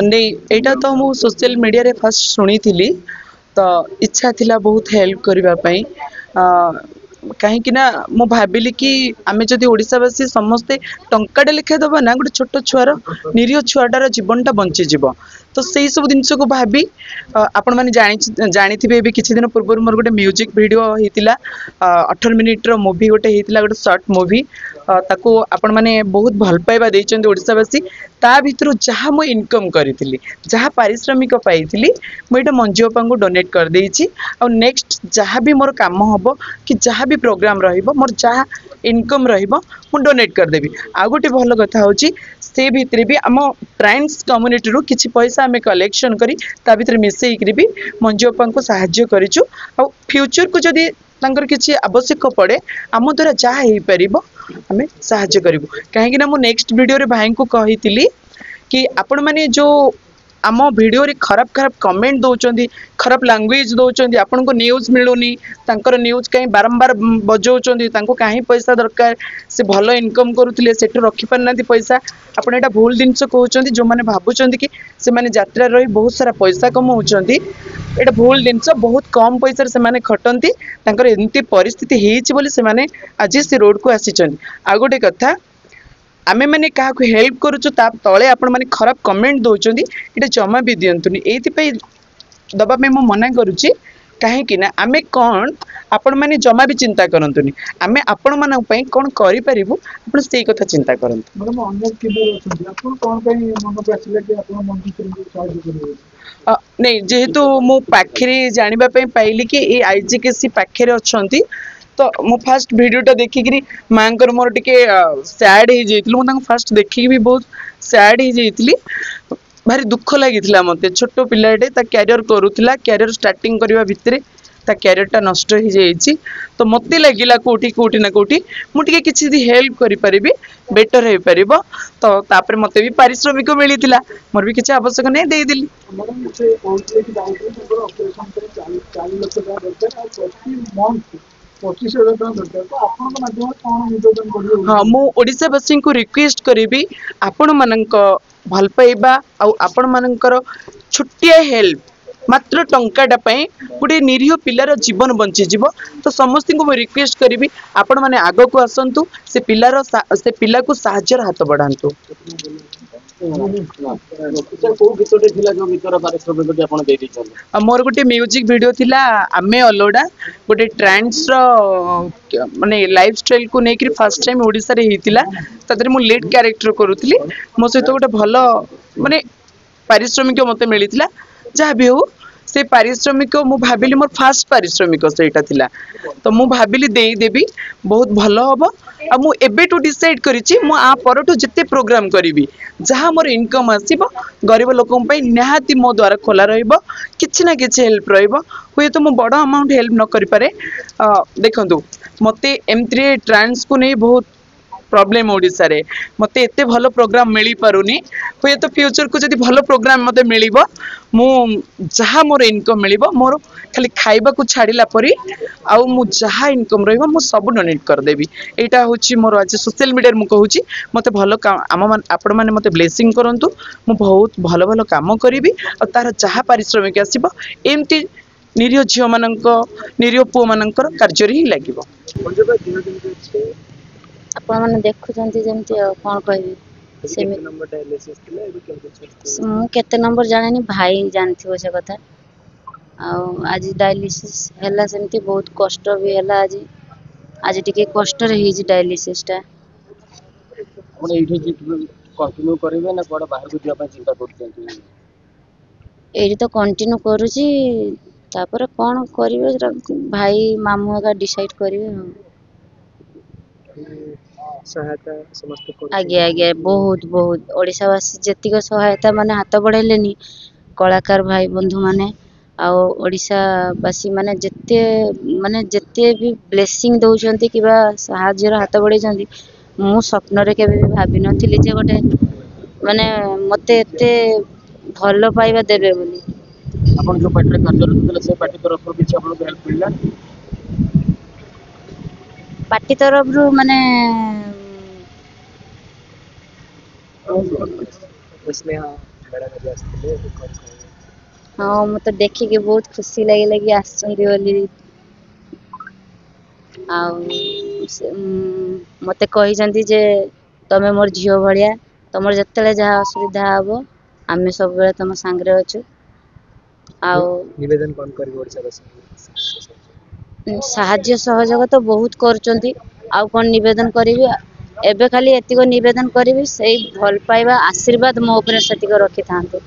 नहीं एटा तो मु सोशल मीडिया रे फर्स्ट सुनी थी तो इच्छा थिला बहुत हेल्प करने कहीं ना मु भाविली कि आमे जदि ओडिशावासी समस्ते टंकाटे लेखा दबा ना गोटे छोट छुआर निरीह छुआटार जीवनटा बंचीज तो से सब जिनस को भावी आपण मैंने जानी किसी दिन पूर्व मोर गोटे म्यूजिक वीडियो होता 18 मिनिट्र मूवी गोटे होता गोटे सर्ट मूवी ताको आपण मैंने बहुत भल पाइबा देइचंदी ओडिशावासी ता भितर जहाँ मु इनकम करी जहाँ पारिश्रमिक पाई मुझे मंजू बापा को डोनेट कर देइछि और नेक्स्ट जहाँ भी मोर काम हम कि जहाँ भी प्रोग्राम रहिबो मोर जहाँ इनकम रहिबो मु डोनेट कर देबी। आ गोटे भल कथा होची से भितर भी आम ट्रांस कम्युनिटी रु किछि पैसा आमे कलेक्शन करी ता भितर मिसई करी भी मंजू बापा को सहाय्य करिछु और फ्यूचर को जदी तांकर किछि आवश्यक पड़े आम द्वारा जहाँ हो पार आमे सहाय्य करिवु कहीं ना मु नेक्स्ट वीडियो रे भाई को कही कि आपण माने जो आम वीडियो रे खराब खराब कमेंट दौरान खराब लैंग्वेज दौरान आपन को न्यूज मिलूनी तांकर न्यूज कहीं बारंबार बजाउछंदी तांको कहीं पैसा दरकार से भल इनकम करुथिले सेठ रखि पारना पैसा आपण एटा भूल जिनस कहउछंदी जो माने भाबुछंदी कि से माने यात्रा रही बहुत सारा पैसा कमाउछंदी एटा भूल जिनस बहुत कम पैसा से माने खटंती तांकर एंती परिस्थिति हेछि बोली से माने आज से रोड को आसीछंदी। आ गोटे कथा आमे मैंने क्या हेल्प करुचु तले आपण मैंने खराब कमेंट दौरान ये जमा भी दिंतुनि ये दबा मैं मना करुच्ची कहीं ना आमे कौन आपण मैंने जमा भी चिंता करतुनि आमे आपण मान कौन करूँ आप से कथा चिंता करतु। नहीं जेहेतु मो पाखे जानापी पाइली कि ये आईजीकेसी पाखे अच्छा तो मो फास्ट वीडियोटा देखिकी माँ मोर टे सैड हो फास्ट देखिकी भी बहुत सैड हो भारी दुख लगी मत छोट पिलाटे क्यारियर करूला क्यारियर स्टार्टिंग करने भितर ता क्यारियरटा नष्ट हो जाइए तो मत लगिला कौटी कौटी ना कौटी मुझे किसी हेल्प करी बेटर हो पार तो तापर मत भी पारिश्रमिक मिलता मोर भी किसी आवश्यक नहीं देदेली। हाँ मुशावासी को रिक्वेस्ट करी आपण मान भल पाइबा आपण मानकर छुट्टिया हेल्प मात्र टंकाटाई गोटे निरीह पिलार जीवन बंचीज तो समस्त को मैं रिक्वेस्ट करी आपण मैंने आग को आसतु से पिला को साहाय्य हाथ बढ़ातु। मोर गोटे म्यूजिक वीडियो थिला आमे अलोडा गोटे ट्रांस माने लाइफ स्टाइल को लेकर फर्स्ट टाइम ओडिसा रे हितिला तदरे मु लीड कैरेक्टर करूथली मो सहित गोटे भल माने पारिश्रमिक मते मिलितिला जहाँ भी हो से पारिश्रमिक मु भाबिली मोर फास्ट पारिश्रमिक सेटा थिला तो मु भाबिली देई देबी बहुत भल हम आ मु एबेटू डिसाइड करिछि मु आ परटू जते प्रोग्राम करिवि जहाँ मोर इनकम आसीबो गरीब लोकों पई निहाती मो द्वारा खोला रहइबो किछि ना किछि हेल्प रहइबो हुए तो मु बड़ अमाउंट हेल्प न करि पारे। देखंतु मते एमत्री ट्रांस को नहीं बहुत प्रॉब्लम ओडिसा रे मते एते भलो प्रोग्राम मिली पारुनी हुए तो फ्यूचर को जदि भलो प्रोग्राम मते मिलिबो मु जहाँ मोर इनकम मिलिबो मोर खाली खाइबा को छाड़िला परी आउ मु जहाँ इनकम रहइबो मु सब डोनेट कर देबी। एटा होची मोर आज सोशल मीडिया मु कहूची मते भलो आपण माने मते ब्लेसिंग करंतु मु बहुत भलो भलो काम करिवि आ तार जहाँ पारिश्रमिक आसीबो एमती निरीह झियो मानक निरीह पुओ मानकर कार्य रे ही लागिबो। आपण माने देखुचंती जेमती कोन कहबी मु केते नंबर जाने भाई जानथिबो से कथा आज डायलिसिस हैला सेमती बहुत कष्ट भी हैला आज टिके कष्ट रे हिज डायलिसिस टा आपण एठी जे कंटिन्यू करिवे ना कोड बाहर को दिया पा चिंता करछंती एठी तो कंटिन्यू करूची तापर कोन करिवे भाई मामू का डिसाइड करिवे सहायता समस्त आगे आगे बहुत बहुत ओडिशावासी जतिक सहायता माने हाथ बढ़ेलेनी कलाकार भाई बंधु माने आउ ओडिशावासी माने जते भी ब्लेसिंग दउचंती किबा सहाय्यर हाथ बढ़ेचंती मु स्वप्न रे केबे भाबी नथिली जे गोटे माने मते एते भलो पाइबा देबे बोली। आपण जो पार्टी कार्यरत होले से पार्टी तरफ किछ आपण हेल्प मिलला पार्टी तरफ रु माने इसमें ମ୍ୟାଡ଼ାମ୍ ଆଜି ଆସିଥିଲେ କଣ କହିବେ? ହଁ ମତେ ଦେଖିକି ବହୁତ ଖୁସି ଲାଗିଲା କି ଆସିଛନ୍ତି ବୋଲି। ଆଉ ମତେ କହିଛନ୍ତି ଯେ ତମେ ମୋର ଝିଅ ଭଳିଆ, ତମର ଯେତେବେଳେ ଯାହା ଅସୁବିଧା ହବ ଆମେ ସବୁବେଳେ ତମ ସାଙ୍ଗରେ ଅଛୁ। ଆଉ ନିବେଦନ କଣ କରିବେ ଓଡ଼ିଶାବାସୀଙ୍କୁ? ସାହାଯ୍ୟ ସହଯୋଗ ତ ବହୁତ କରୁଛନ୍ତି, ଆଉ କଣ ନିବେଦନ କରିବି। ଏବେ ଖାଲି ଏତିକ ନିବେଦନ କରିବି, ସେଇ ଭଲ ପାଇବା ଆଶୀର୍ବାଦ ମୋ ଉପରେ ସେତିକ ରଖିଥାନ୍ତୁ।